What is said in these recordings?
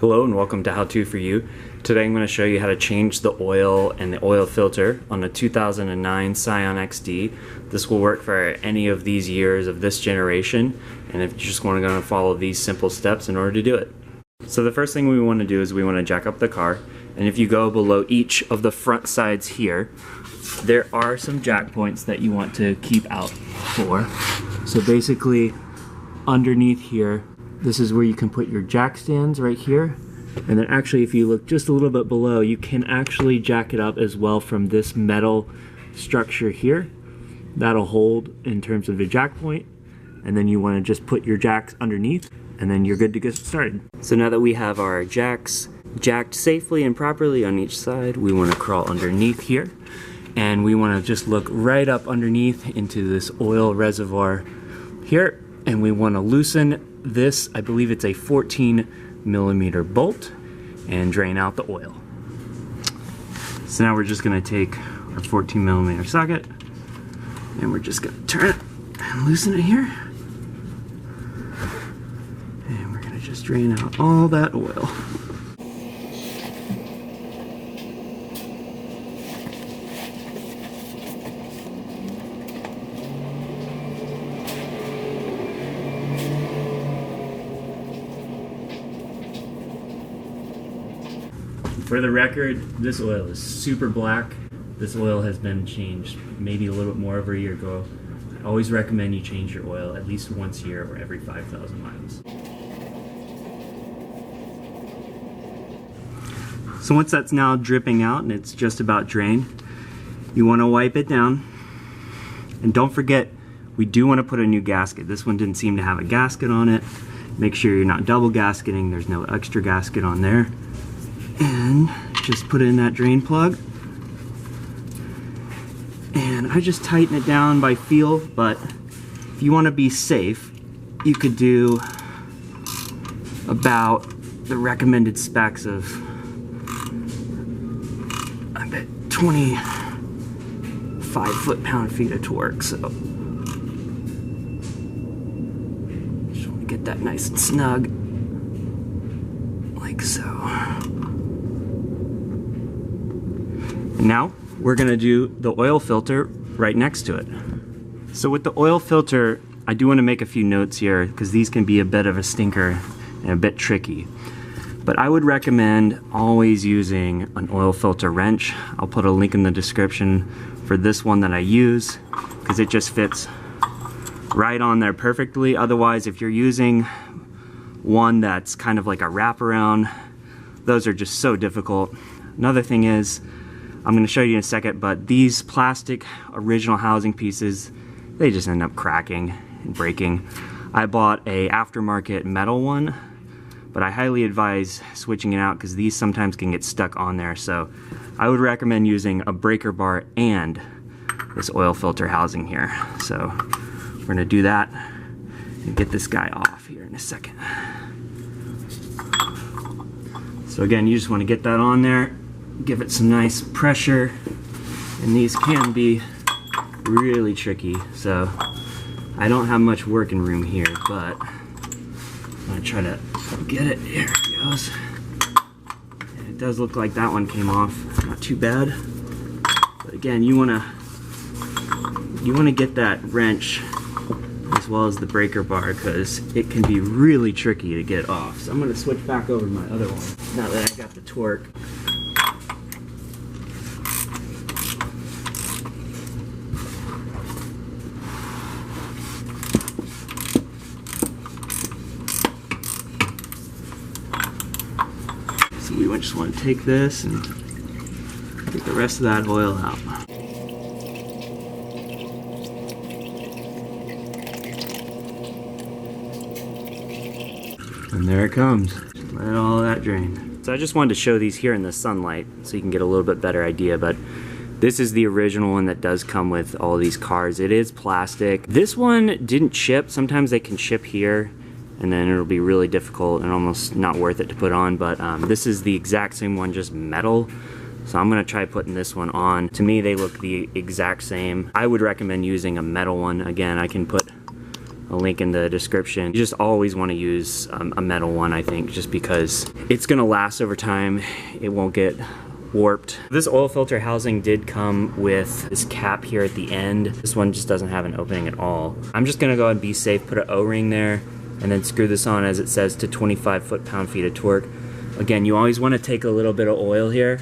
Hello and welcome to How To For You. Today I'm going to show you how to change the oil and the oil filter on a 2009 Scion XD. This will work for any of these years of this generation, and if you just want to go and follow these simple steps in order to do it. So the first thing we want to do is we want to jack up the car, and if you go below each of the front sides here, there are some jack points that you want to keep out for. So basically underneath here, this is where you can put your jack stands right here. And then actually if you look just a little bit below, you can actually jack it up as well from this metal structure here. That'll hold in terms of the jack point. And then you want to just put your jacks underneath and then you're good to get started. So now that we have our jacks jacked safely and properly on each side, we want to crawl underneath here. And we want to just look right up underneath into this oil reservoir here. And we want to loosen this, I believe it's a 14mm bolt, and drain out the oil. So now we're just going to take our 14mm socket and we're just going to turn it and loosen it here. And we're going to just drain out all that oil. For the record, this oil is super black. This oil has been changed maybe a little bit more over a year ago. I always recommend you change your oil at least once a year or every 5,000 miles. So once that's now dripping out and it's just about drained, you want to wipe it down. And don't forget, we do want to put a new gasket. This one didn't seem to have a gasket on it. Make sure you're not double gasketing. There's no extra gasket on there. And just put in that drain plug, and I just tighten it down by feel, but if you want to be safe, you could do about the recommended specs of, I bet, 25 foot-pound-feet of torque. So just want to get that nice and snug, like so. Now we're going to do the oil filter right next to it. So with the oil filter, I do want to make a few notes here because these can be a bit of a stinker and a bit tricky. But I would recommend always using an oil filter wrench. I'll put a link in the description for this one that I use because it just fits right on there perfectly. Otherwise, if you're using one that's kind of like a wraparound, those are just so difficult. Another thing is, I'm going to show you in a second, but these plastic original housing pieces, they just end up cracking and breaking. I bought a aftermarket metal one, but I highly advise switching it out because these sometimes can get stuck on there. So I would recommend using a breaker bar and this oil filter housing here. So we're going to do that and get this guy off here in a second. So again, you just want to get that on there. Give it some nice pressure, and these can be really tricky, so I don't have much working room here, but I'm gonna try to get it. Here it goes. And it does look like that one came off, not too bad. But again, you wanna get that wrench as well as the breaker bar because it can be really tricky to get off. So I'm gonna switch back over to my other one now that I got the torque. We just want to take this and get the rest of that oil out. And there it comes. Just let all that drain. So I just wanted to show these here in the sunlight so you can get a little bit better idea, but this is the original one that does come with all these cars. It is plastic. This one didn't chip. Sometimes they can chip here, and then it'll be really difficult and almost not worth it to put on, but this is the exact same one, just metal. So I'm gonna try putting this one on. To me, they look the exact same. I would recommend using a metal one. Again, I can put a link in the description. You just always want to use a metal one, I think, just because it's gonna last over time. It won't get warped. This oil filter housing did come with this cap here at the end. This one just doesn't have an opening at all. I'm just gonna go ahead and be safe, put an O-ring there, and then screw this on as it says to 25 foot-pound-feet of torque. Again, you always want to take a little bit of oil here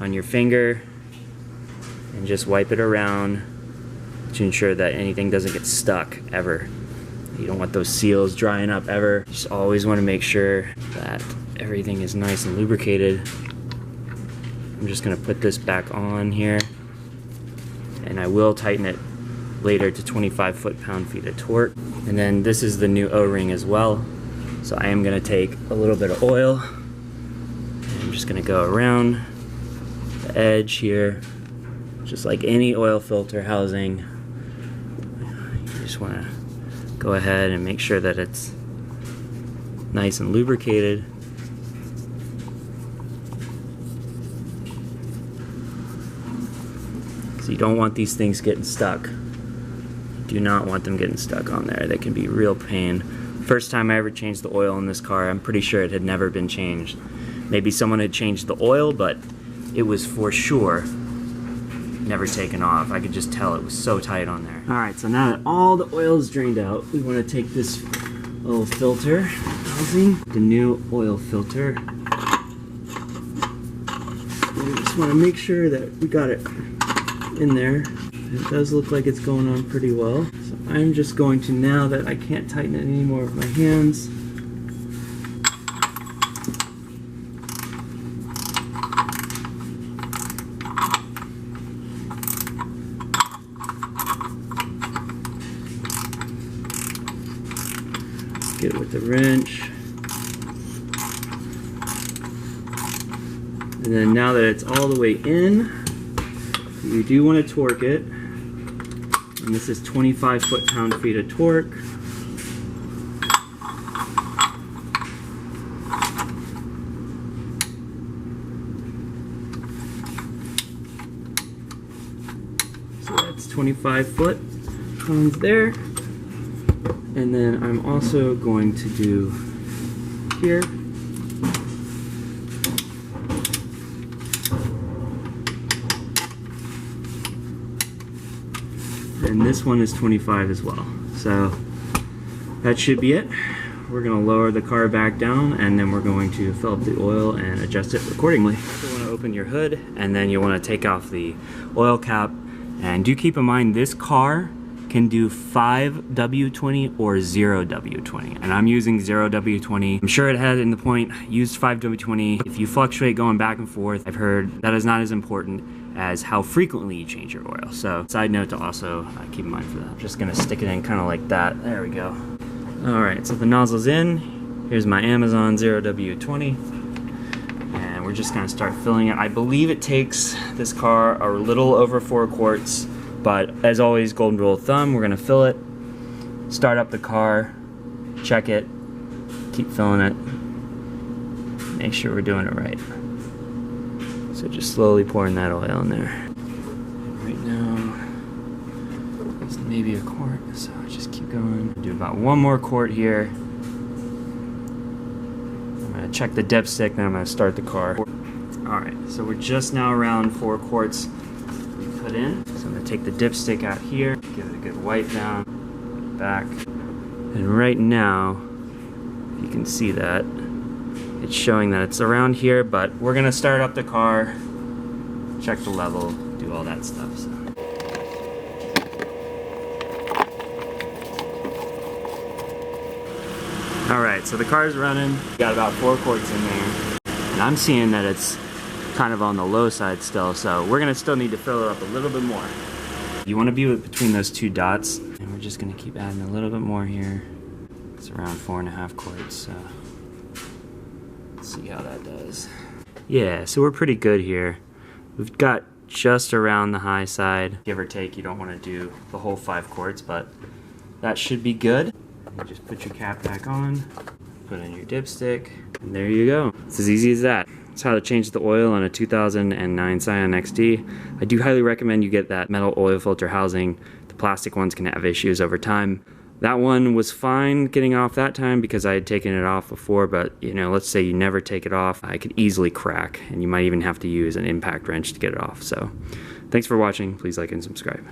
on your finger and just wipe it around to ensure that anything doesn't get stuck ever. You don't want those seals drying up ever. Just always want to make sure that everything is nice and lubricated. I'm just gonna put this back on here, and I will tighten it later to 25 foot-pound-feet of torque. And then this is the new O-ring as well. So I am gonna take a little bit of oil, and I'm just gonna go around the edge here, just like any oil filter housing. You just wanna go ahead and make sure that it's nice and lubricated. So you don't want these things getting stuck. You do not want them getting stuck on there. They can be real pain. First time I ever changed the oil in this car, I'm pretty sure it had never been changed. Maybe someone had changed the oil, but it was for sure never taken off. I could just tell it was so tight on there. All right, so now that all the oil is drained out, we want to take this little filter housing, the new oil filter. We just want to make sure that we got it in there. It does look like it's going on pretty well. So I'm just going to, now that I can't tighten it anymore with my hands, get it with the wrench. And then now that it's all the way in, you do want to torque it. And this is 25 foot-pound-feet of torque. So that's 25 foot-pounds there. And then I'm also going to do here. And this one is 25 as well. So that should be it. We're going to lower the car back down, and then we're going to fill up the oil and adjust it accordingly. You want to open your hood, and then you want to take off the oil cap. And do keep in mind, this car can do 5 W20 or 0 W20, and I'm using 0 W20. I'm sure it had in the point used 5 W20. If you fluctuate going back and forth, I've heard that is not as important as how frequently you change your oil. So side note to also keep in mind for that. I'm just gonna stick it in kind of like that. There we go. All right, so the nozzle's in. Here's my Amazon 0 W20, and we're just gonna start filling it. I believe it takes this car a little over 4 quarts, but as always, golden rule of thumb, we're gonna fill it, start up the car, check it, keep filling it, make sure we're doing it right. So just slowly pouring that oil in there. Right now, it's maybe a quart, so just keep going. Do about 1 more quart here. I'm gonna check the dipstick, then I'm gonna start the car. All right, so we're just now around 4 quarts we put in. So I'm gonna take the dipstick out here, give it a good wipe down, back. And right now, you can see that it's showing that it's around here, but we're gonna start up the car, check the level, do all that stuff. So. All right, so the car's running. Got about 4 quarts in there, and I'm seeing that it's kind of on the low side still, so we're gonna still need to fill it up a little bit more. You wanna be between those 2 dots, and we're just gonna keep adding a little bit more here. It's around 4.5 quarts, so. See how that does. Yeah, so we're pretty good here. We've got just around the high side, give or take. You don't want to do the whole 5 quarts, but that should be good. You just put your cap back on, put in your dipstick, and there you go. It's as easy as that. That's how to change the oil on a 2009 Scion XD. I do highly recommend you get that metal oil filter housing. The plastic ones can have issues over time. That one was fine getting off that time because I had taken it off before, but you know, let's say you never take it off, it could easily crack, and you might even have to use an impact wrench to get it off. So thanks for watching. Please like and subscribe.